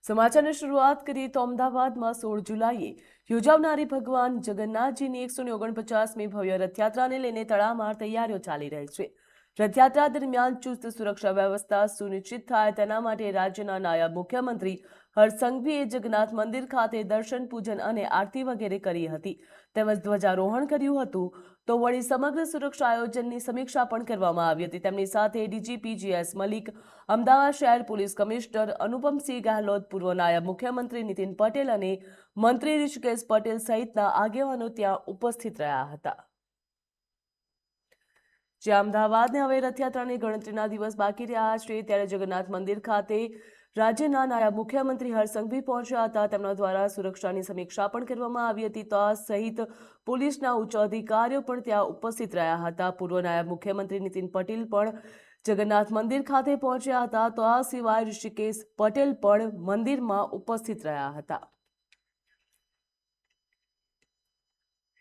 સમાચારની શરૂઆત કરીએ તો અમદાવાદમાં 16 જુલાઈએ યોજાનારી ભગવાન જગન્નાથજીની 149મી ભવ્ય રથયાત્રાને લઈને તડામાર તૈયારીઓ ચાલી રહી છે। રથયાત્રા દરમિયાન ચુસ્ત સુરક્ષા વ્યવસ્થા સુનિશ્ચિત થાય તેના માટે રાજ્યના નાયબ મુખ્યમંત્રી હર્ષ સંઘવીએ જગન્નાથ મંદિર ખાતે દર્શન પૂજન અને આરતી વગેરે કરી હતી તેમજ ધ્વજારોહણ કર્યું હતું તો વળી સમગ્ર સુરક્ષા આયોજનની સમીક્ષા પણ કરવામાં આવી હતી। તેમની સાથે ડીજીપી જીએસ મલિક, અમદાવાદ શહેર પોલીસ કમિશનર અનુપમસિંહ ગેહલોત, પૂર્વ નાયબ મુખ્યમંત્રી નીતિન પટેલ અને મંત્રી ઋષિકેશ પટેલ સહિતના આગેવાનો ત્યાં ઉપસ્થિત રહ્યા હતા। જે અમદાવાદને હવે રથયાત્રાની ગણતરીના દિવસ બાકી રહ્યા છે ત્યારે જગન્નાથ મંદિર ખાતે રાજ્યના નાયબ મુખ્યમંત્રી હર્ષ સંઘવી પહોંચ્યા હતા। તેમના દ્વારા સુરક્ષાની સમીક્ષા પણ કરવામાં આવી હતી તો આ સહિત પોલીસના ઉચ્ચ અધિકારીઓ પણ ત્યાં ઉપસ્થિત રહ્યા હતા। પૂર્વ નાયબ મુખ્યમંત્રી નીતિન પટેલ પણ જગન્નાથ મંદિર ખાતે પહોંચ્યા હતા તો આ સિવાય ઋષિકેશ પટેલ પણ મંદિરમાં ઉપસ્થિત રહ્યા હતા।